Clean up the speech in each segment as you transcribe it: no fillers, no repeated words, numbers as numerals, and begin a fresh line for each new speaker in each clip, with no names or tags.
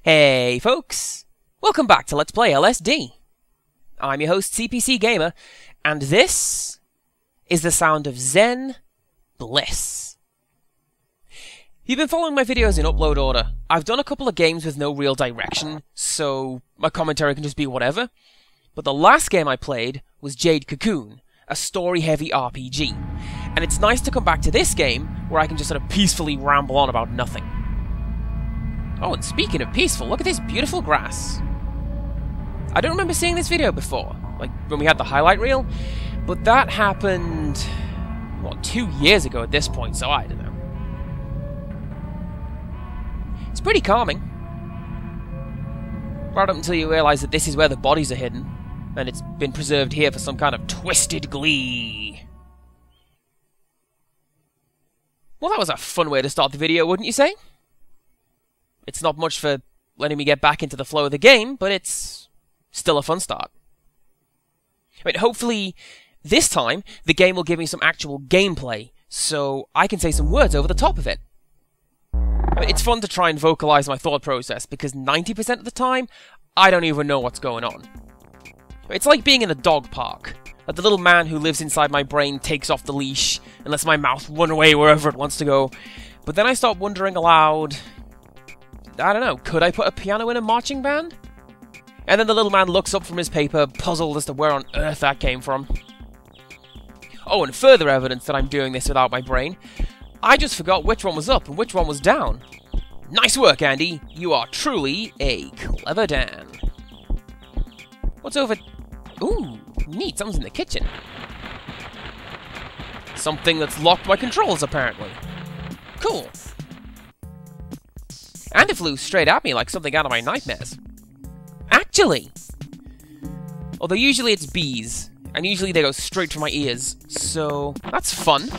Hey folks, welcome back to Let's Play LSD. I'm your host CPC Gamer, and this is the sound of Zen Bliss. You've been following my videos in upload order. I've done a couple of games with no real direction, so my commentary can just be whatever. But the last game I played was Jade Cocoon, a story-heavy RPG. And it's nice to come back to this game, where I can just sort of peacefully ramble on about nothing. Oh, and speaking of peaceful, look at this beautiful grass. I don't remember seeing this video before, like when we had the highlight reel, but that happened, what, 2 years ago at this point, so I don't know. It's pretty calming. Right up until you realise that this is where the bodies are hidden, and it's been preserved here for some kind of twisted glee. Well, that was a fun way to start the video, wouldn't you say? It's not much for letting me get back into the flow of the game, but it's still a fun start. I mean, hopefully, this time, the game will give me some actual gameplay, so I can say some words over the top of it. I mean, it's fun to try and vocalize my thought process, because 90% of the time, I don't even know what's going on. It's like being in a dog park. Like the little man who lives inside my brain takes off the leash and lets my mouth run away wherever it wants to go. But then I start wondering aloud, I don't know, could I put a piano in a marching band? And then the little man looks up from his paper, puzzled as to where on earth that came from. Oh, and further evidence that I'm doing this without my brain, I just forgot which one was up and which one was down. Nice work, Andy. You are truly a clever Dan. What's over... Ooh, neat, something's in the kitchen. Something that's locked my controls, apparently. Cool. And it flew straight at me like something out of my nightmares. Actually! Although usually it's bees, and usually they go straight for my ears, so that's fun.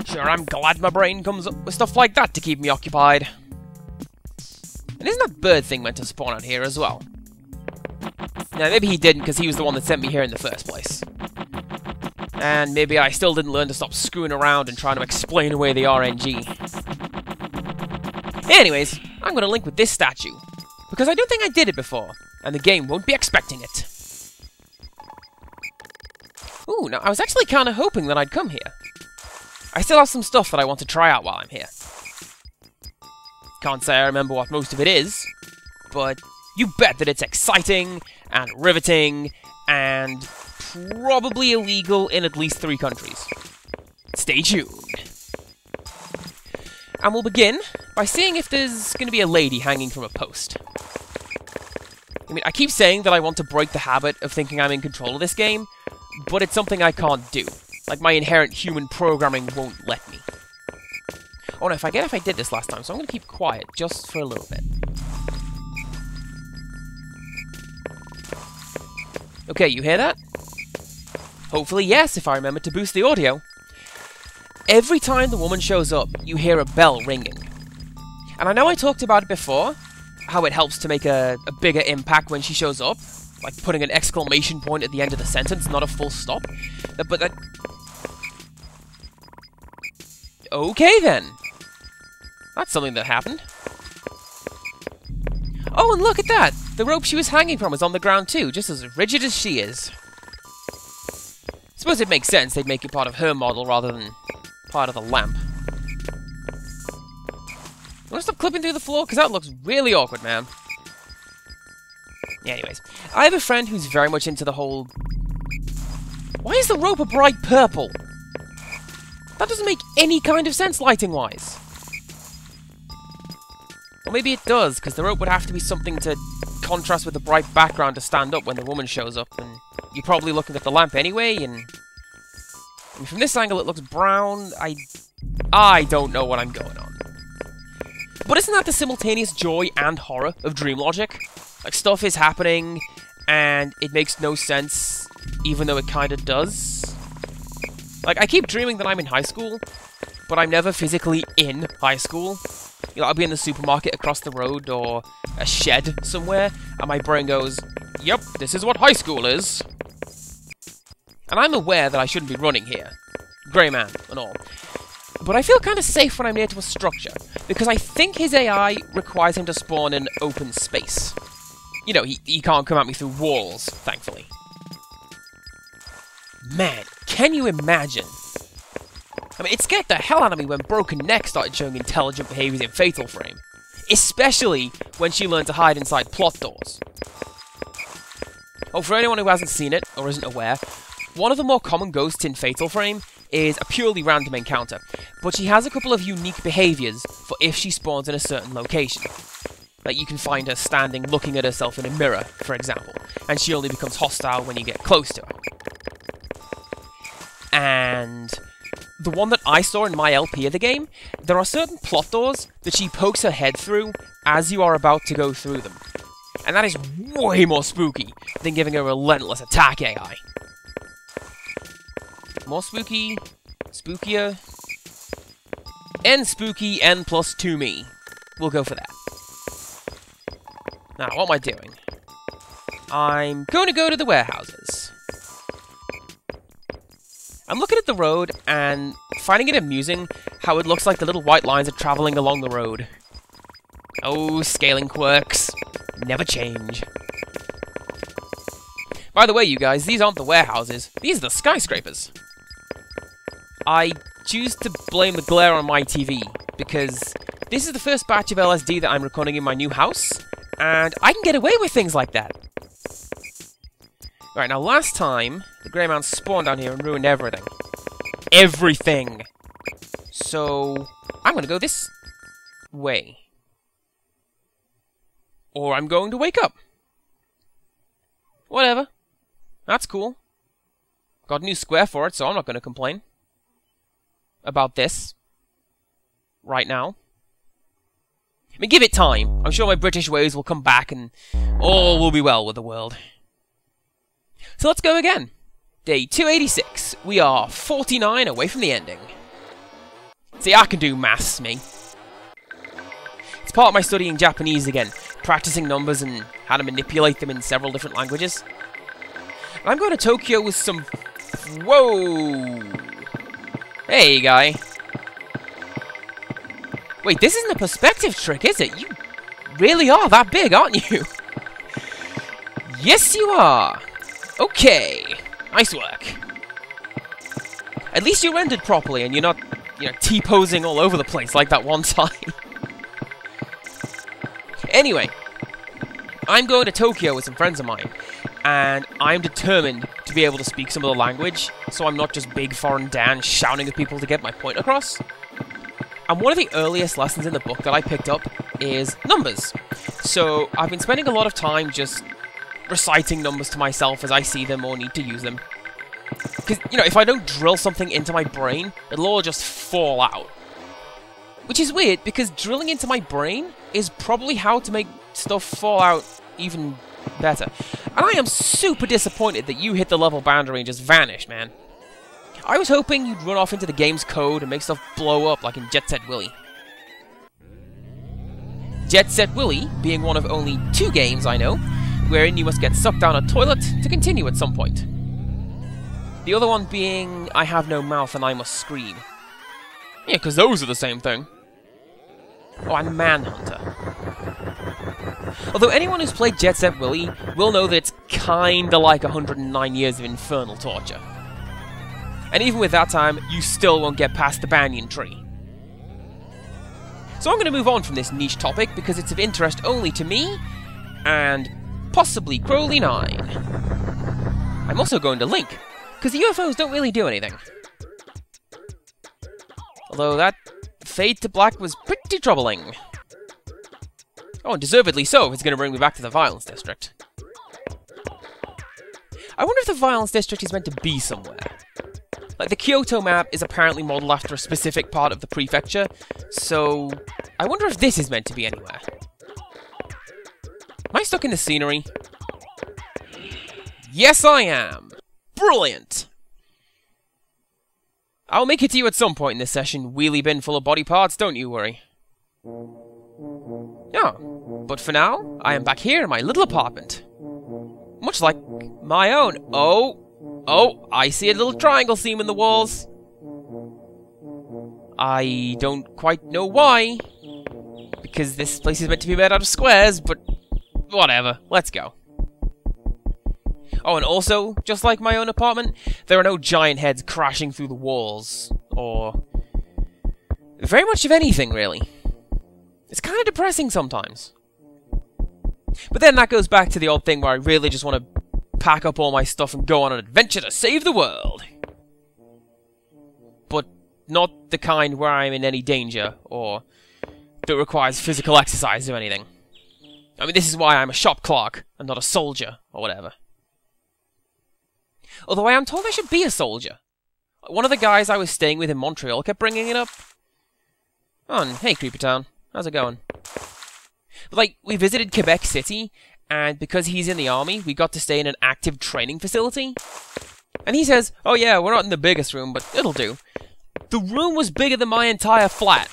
Sure, I'm glad my brain comes up with stuff like that to keep me occupied. And isn't that bird thing meant to spawn out here as well? Now, maybe he didn't because he was the one that sent me here in the first place. And maybe I still didn't learn to stop screwing around and trying to explain away the RNG. Anyways, I'm going to link with this statue, because I don't think I did it before, and the game won't be expecting it. Ooh, now I was actually kind of hoping that I'd come here. I still have some stuff that I want to try out while I'm here. Can't say I remember what most of it is, but you bet that it's exciting, and riveting, and probably illegal in at least 3 countries. Stay tuned. And we'll begin by seeing if there's going to be a lady hanging from a post. I mean, I keep saying that I want to break the habit of thinking I'm in control of this game, but it's something I can't do. Like, my inherent human programming won't let me. Oh no, I forget if I did this last time, so I'm going to keep quiet just for a little bit. Okay, you hear that? Hopefully yes, if I remember to boost the audio. Every time the woman shows up, you hear a bell ringing. And I know I talked about it before, how it helps to make a bigger impact when she shows up, like putting an exclamation point at the end of the sentence, not a full stop. But that... Okay then. That's something that happened. Oh, and look at that! The rope she was hanging from is on the ground too, just as rigid as she is. Suppose it makes sense they'd make it part of her model rather than part of the lamp. You want to stop clipping through the floor? Because that looks really awkward, man. Yeah, anyways. I have a friend who's very much into the whole... Why is the rope a bright purple? That doesn't make any kind of sense lighting-wise. Or maybe it does, because the rope would have to be something to contrast with the bright background to stand up when the woman shows up, and you're probably looking at the lamp anyway, and... I mean, from this angle it looks brown. I don't know what I'm going on. But isn't that the simultaneous joy and horror of dream logic? Like, stuff is happening, and it makes no sense, even though it kinda does. Like, I keep dreaming that I'm in high school, but I'm never physically in high school. You know, I'll be in the supermarket across the road, or a shed somewhere, and my brain goes, yep, this is what high school is. And I'm aware that I shouldn't be running here. Grey man and all. But I feel kind of safe when I'm near to a structure. because I think his AI requires him to spawn in open space. You know, he can't come at me through walls, thankfully. Man, can you imagine? I mean, it scared the hell out of me when Broken Neck started showing intelligent behaviors in Fatal Frame. Especially when she learned to hide inside plot doors. Oh, for anyone who hasn't seen it, or isn't aware, one of the more common ghosts in Fatal Frame is a purely random encounter, but she has a couple of unique behaviors for if she spawns in a certain location. Like, you can find her standing looking at herself in a mirror, for example, and she only becomes hostile when you get close to her. And the one that I saw in my LP of the game, there are certain plot doors that she pokes her head through as you are about to go through them. And that is way more spooky than giving a relentless attack AI. More spooky, spookier, and spooky, N plus 2 me. We'll go for that. Now, what am I doing? I'm going to go to the warehouses. I'm looking at the road and finding it amusing how it looks like the little white lines are traveling along the road. Oh, scaling quirks. Never change. By the way, you guys, these aren't the warehouses. These are the skyscrapers. I choose to blame the glare on my TV, because this is the first batch of LSD that I'm recording in my new house, and I can get away with things like that. Right, now last time, the Grey Man spawned down here and ruined everything. Everything! So, I'm gonna go this way. Or I'm going to wake up. Whatever. That's cool. Got a new square for it, so I'm not gonna complain about this right now. I mean, give it time. I'm sure my British ways will come back and all will be well with the world. So let's go again. Day 286. We are 49 away from the ending. See, I can do maths, me. It's part of my studying Japanese again, practicing numbers and how to manipulate them in several different languages. And I'm going to Tokyo with some... Whoa! Hey, guy. Wait, this isn't a perspective trick, is it? You really are that big, aren't you? Yes, you are. Okay. Nice work. At least you rendered properly and you're not, you know, T-posing all over the place like that one time. Anyway, I'm going to Tokyo with some friends of mine, and I'm determined to be able to speak some of the language, so I'm not just big foreign Dan shouting at people to get my point across. And one of the earliest lessons in the book that I picked up is numbers. So I've been spending a lot of time just reciting numbers to myself as I see them or need to use them. Because, you know, if I don't drill something into my brain, it'll all just fall out. Which is weird, because drilling into my brain is probably how to make stuff fall out even better. And I am super disappointed that you hit the level boundary and just vanished, man. I was hoping you'd run off into the game's code and make stuff blow up like in Jet Set Willy. Jet Set Willy being one of only 2 games I know, wherein you must get sucked down a toilet to continue at some point. The other one being I have no mouth and I must scream. Yeah, because those are the same thing. Oh, and Manhunter. Although anyone who's played Jet Set Willy will know that it's kinda like 109 years of infernal torture. And even with that time, you still won't get past the banyan tree. So I'm going to move on from this niche topic because it's of interest only to me, and possibly Crowley 9. I'm also going to Link, because the UFOs don't really do anything. Although that fade to black was pretty troubling. Oh, and deservedly so if it's going to bring me back to the Violence District. I wonder if the Violence District is meant to be somewhere. Like, the Kyoto map is apparently modelled after a specific part of the prefecture, so I wonder if this is meant to be anywhere. Am I stuck in the scenery? Yes, I am! Brilliant! I'll make it to you at some point in this session, wheelie bin full of body parts, don't you worry. Oh, but for now, I am back here in my little apartment. Much like my own. Oh, I see a little triangle seam in the walls. I don't quite know why, because this place is meant to be made out of squares, but whatever, let's go. Oh, and also, just like my own apartment, there are no giant heads crashing through the walls, or very much of anything, really. It's kind of depressing sometimes. But then that goes back to the old thing where I really just want to pack up all my stuff and go on an adventure to save the world. But not the kind where I'm in any danger, or that requires physical exercise or anything. I mean, this is why I'm a shop clerk, and not a soldier, or whatever. Although I am told I should be a soldier. One of the guys I was staying with in Montreal kept bringing it up. Oh, and hey, Creeper Town. How's it going? Like, we visited Quebec City, and because he's in the army, we got to stay in an active training facility. And he says, oh yeah, we're not in the biggest room, but it'll do. The room was bigger than my entire flat.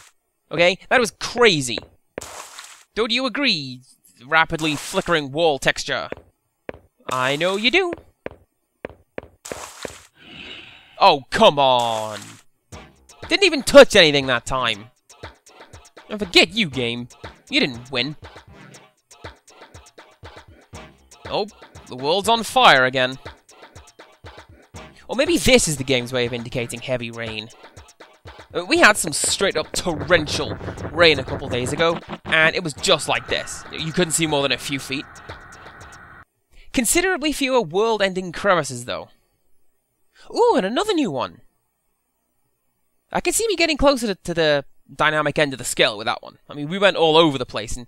Okay? That was crazy. Don't you agree, rapidly flickering wall texture? I know you do. Oh, come on. Didn't even touch anything that time. And forget you, game. You didn't win. Oh, the world's on fire again. Or maybe this is the game's way of indicating heavy rain. We had some straight-up torrential rain a couple days ago, and it was just like this. You couldn't see more than a few feet. Considerably fewer world-ending crevices, though. Ooh, and another new one. I can see me getting closer to the dynamic end of the scale with that one. I mean, we went all over the place and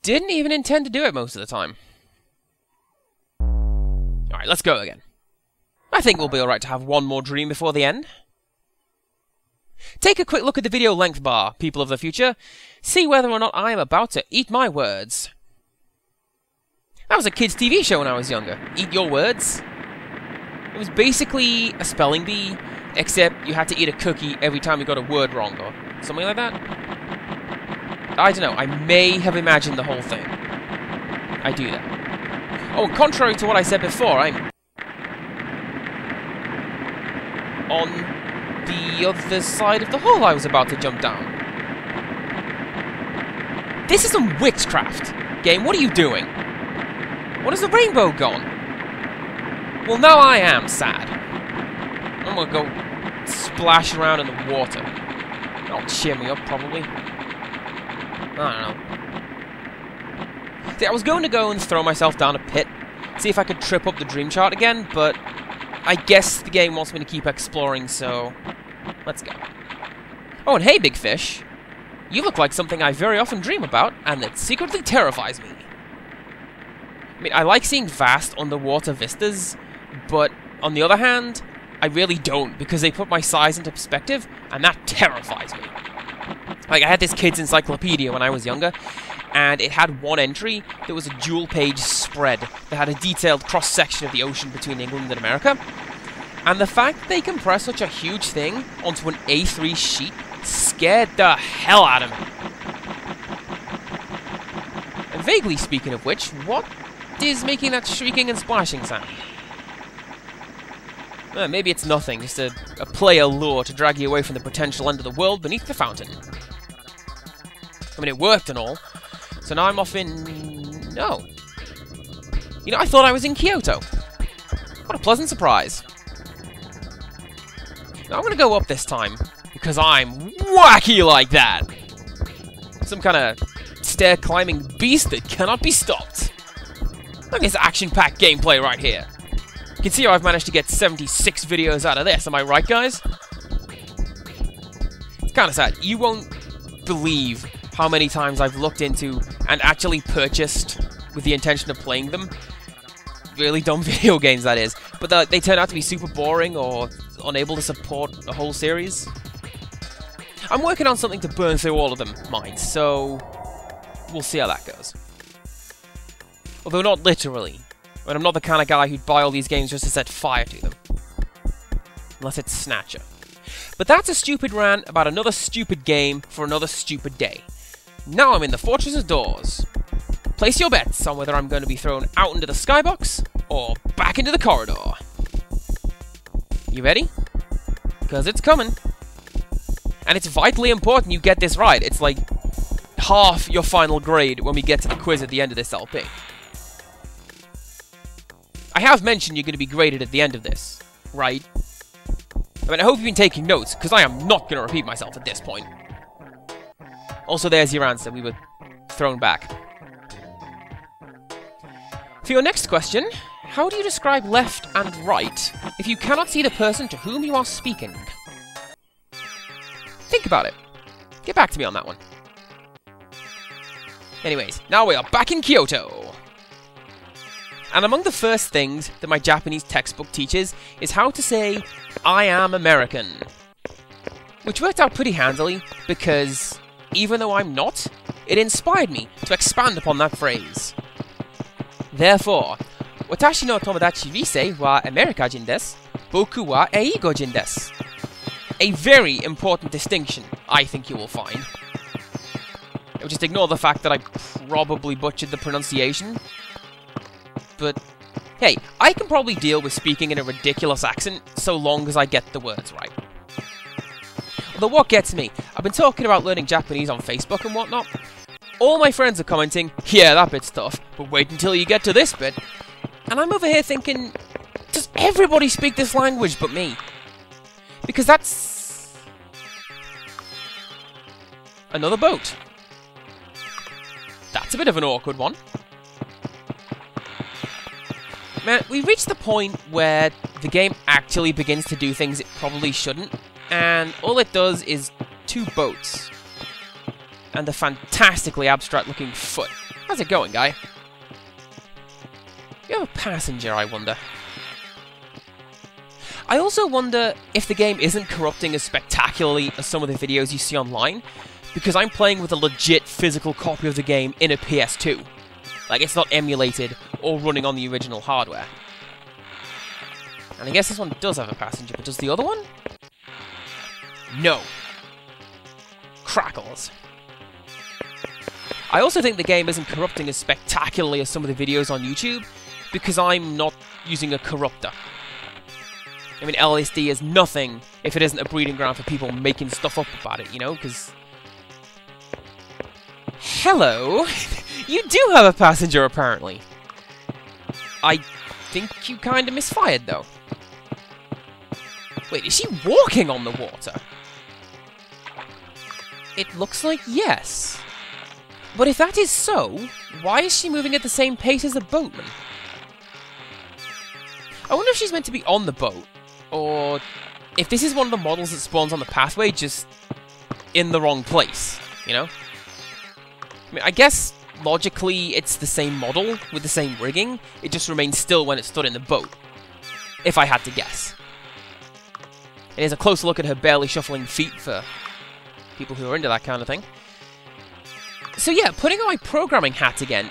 didn't even intend to do it most of the time. Alright, let's go again. I think we'll be alright to have one more dream before the end. Take a quick look at the video length bar, people of the future. See whether or not I am about to eat my words. That was a kids' TV show when I was younger. Eat your words. It was basically a spelling bee, except you had to eat a cookie every time you got a word wrong, or something like that. I don't know, I may have imagined the whole thing. I do that. Oh, and contrary to what I said before, I'm on the other side of the hole I was about to jump down. This is some witchcraft. Game, what are you doing? What has the rainbow gone? Well, now I am sad. I'm gonna go splash around in the water. That'll cheer me up, probably. I don't know. See, I was going to go and throw myself down a pit, see if I could trip up the dream chart again, but I guess the game wants me to keep exploring, so let's go. Oh, and hey, big fish. You look like something I very often dream about, and that secretly terrifies me. I mean, I like seeing vast underwater vistas, but on the other hand, I really don't, because they put my size into perspective, and that terrifies me. Like, I had this kid's encyclopedia when I was younger, and it had one entry that was a dual-page spread that had a detailed cross-section of the ocean between England and America. And the fact they compressed such a huge thing onto an A3 sheet scared the hell out of me. And vaguely speaking of which, what is making that shrieking and splashing sound? Maybe it's nothing, just a player lure to drag you away from the potential end of the world beneath the fountain. I mean, it worked and all, so now I'm off in... No. You know, I thought I was in Kyoto. What a pleasant surprise. Now I'm gonna go up this time, because I'm wacky like that! Some kind of stair-climbing beast that cannot be stopped. Look at this action-packed gameplay right here. You can see how I've managed to get 76 videos out of this, am I right, guys? It's kind of sad. You won't believe how many times I've looked into and actually purchased with the intention of playing them. Really dumb video games, that is. But they turn out to be super boring or unable to support a whole series. I'm working on something to burn through all of them, mind, so we'll see how that goes. Although not literally. I mean, I'm not the kind of guy who'd buy all these games just to set fire to them. Unless it's Snatcher. But that's a stupid rant about another stupid game for another stupid day. Now I'm in the Fortress of Doors. Place your bets on whether I'm going to be thrown out into the skybox or back into the corridor. You ready? Because it's coming. And it's vitally important you get this right. It's like half your final grade when we get to the quiz at the end of this LP. I have mentioned you're going to be graded at the end of this, right? I mean, I hope you've been taking notes, because I am not going to repeat myself at this point. Also, there's your answer. We were thrown back. For your next question, how do you describe left and right if you cannot see the person to whom you are speaking? Think about it. Get back to me on that one. Anyways, now we are back in Kyoto. And among the first things that my Japanese textbook teaches is how to say, I am American. Which worked out pretty handily, because even though I'm not, it inspired me to expand upon that phrase. Therefore, Watashi no tomodachi rise wa Amerikajin desu, boku wa Eigojin desu. A very important distinction, I think you will find. Just ignore the fact that I probably butchered the pronunciation. But, hey, I can probably deal with speaking in a ridiculous accent so long as I get the words right. Although what gets me, I've been talking about learning Japanese on Facebook and whatnot. All my friends are commenting, yeah, that bit's tough, but wait until you get to this bit. And I'm over here thinking, does everybody speak this language but me? Because that's... another boat. That's a bit of an awkward one. Man, we reached the point where the game actually begins to do things it probably shouldn't, and all it does is two boats. And a fantastically abstract-looking foot. How's it going, guy? You have a passenger, I wonder. I also wonder if the game isn't corrupting as spectacularly as some of the videos you see online, because I'm playing with a legit physical copy of the game in a PS2. Like, it's not emulated or running on the original hardware. And I guess this one does have a passenger, but does the other one? No. Crackles. I also think the game isn't corrupting as spectacularly as some of the videos on YouTube, because I'm not using a corruptor. I mean, LSD is nothing if it isn't a breeding ground for people making stuff up about it, you know, because... Hello? You do have a passenger, apparently. I think you kind of misfired, though. Wait, is she walking on the water? It looks like yes. But if that is so, why is she moving at the same pace as the boatman? I wonder if she's meant to be on the boat, or if this is one of the models that spawns on the pathway, just in the wrong place, you know? I mean, I guess, logically, it's the same model, with the same rigging, it just remains still when it stood in the boat, if I had to guess. And here's a close look at her barely shuffling feet for people who are into that kind of thing. So yeah, putting on my programming hat again,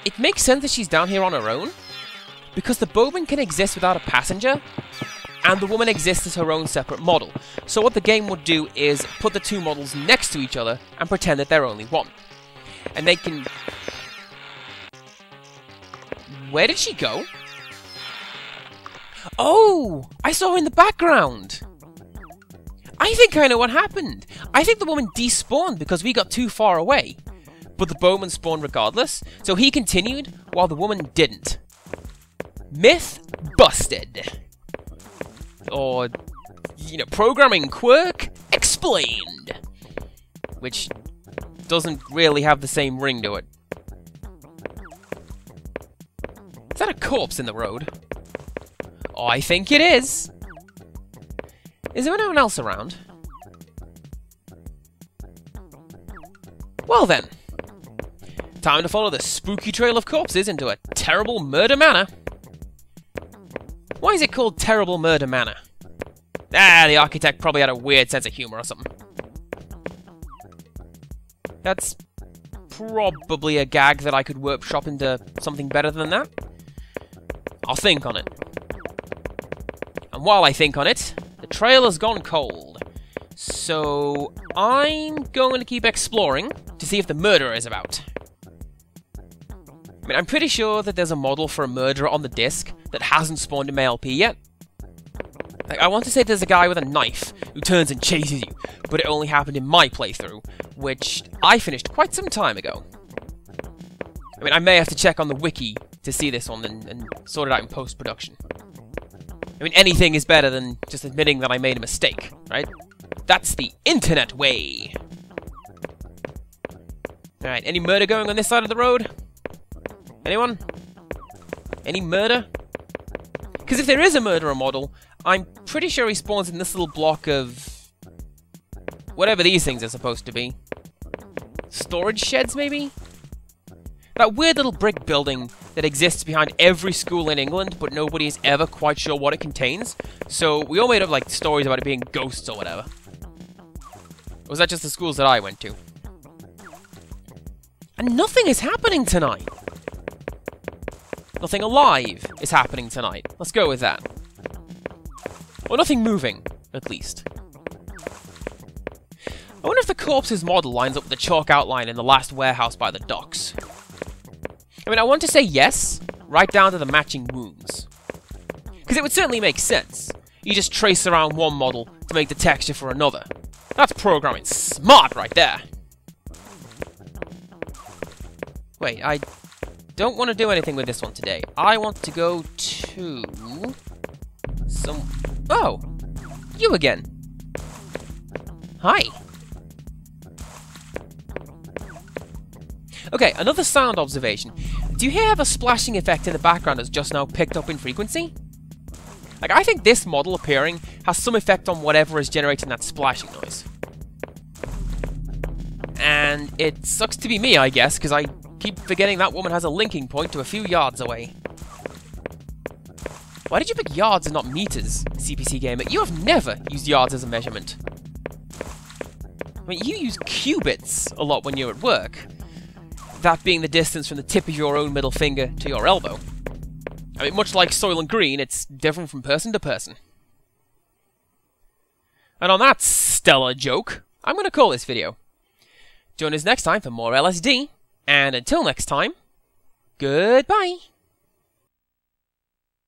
it makes sense that she's down here on her own, because the boatman can exist without a passenger, and the woman exists as her own separate model. So what the game would do is put the two models next to each other and pretend that they're only one. And they can... Where did she go? Oh! I saw her in the background! I think I know what happened. I think the woman despawned because we got too far away. But the boatman spawned regardless, so he continued while the woman didn't. Myth busted. Or, you know, programming quirk explained. Which doesn't really have the same ring to it. Is that a corpse in the road? Oh, I think it is. Is there anyone else around? Well then. Time to follow the spooky trail of corpses into a terrible murder manor. Why is it called Terrible Murder Manor? Ah, the architect probably had a weird sense of humor or something. That's probably a gag that I could workshop into something better than that. I'll think on it. And while I think on it, the trail has gone cold. So I'm going to keep exploring to see if the murderer is about. I mean, I'm pretty sure that there's a model for a murderer on the disc that hasn't spawned in my LP yet. Like, I want to say there's a guy with a knife who turns and chases you, but it only happened in my playthrough, which I finished quite some time ago. I mean, I may have to check on the wiki to see this one and sort it out in post-production. I mean, anything is better than just admitting that I made a mistake, right? That's the internet way! Alright, any murder going on this side of the road? Anyone? Any murder? Because if there is a murderer model, I'm pretty sure he spawns in this little block of... whatever these things are supposed to be. Storage sheds, maybe? That weird little brick building that exists behind every school in England, but nobody is ever quite sure what it contains. So we all made up, like, stories about it being ghosts or whatever. Or was that just the schools that I went to? And nothing is happening tonight! Nothing alive is happening tonight. Let's go with that. Or nothing moving, at least. I wonder if the corpse's model lines up with the chalk outline in the last warehouse by the docks. I mean, I want to say yes, right down to the matching wounds. Because it would certainly make sense. You just trace around one model to make the texture for another. That's programming smart right there. Wait, I don't want to do anything with this one today. I want to go to... some... Oh! You again. Hi. Okay, another sound observation. Do you hear the splashing effect in the background has just now picked up in frequency? Like, I think this model appearing has some effect on whatever is generating that splashing noise. And it sucks to be me, I guess, because I keep forgetting that woman has a linking point to a few yards away. Why did you pick yards and not meters, CPC Gamer? You have never used yards as a measurement. I mean, you use cubits a lot when you're at work. That being the distance from the tip of your own middle finger to your elbow. I mean, much like Soylent Green, it's different from person to person. And on that stellar joke, I'm going to call this video. Join us next time for more LSD, and until next time, goodbye!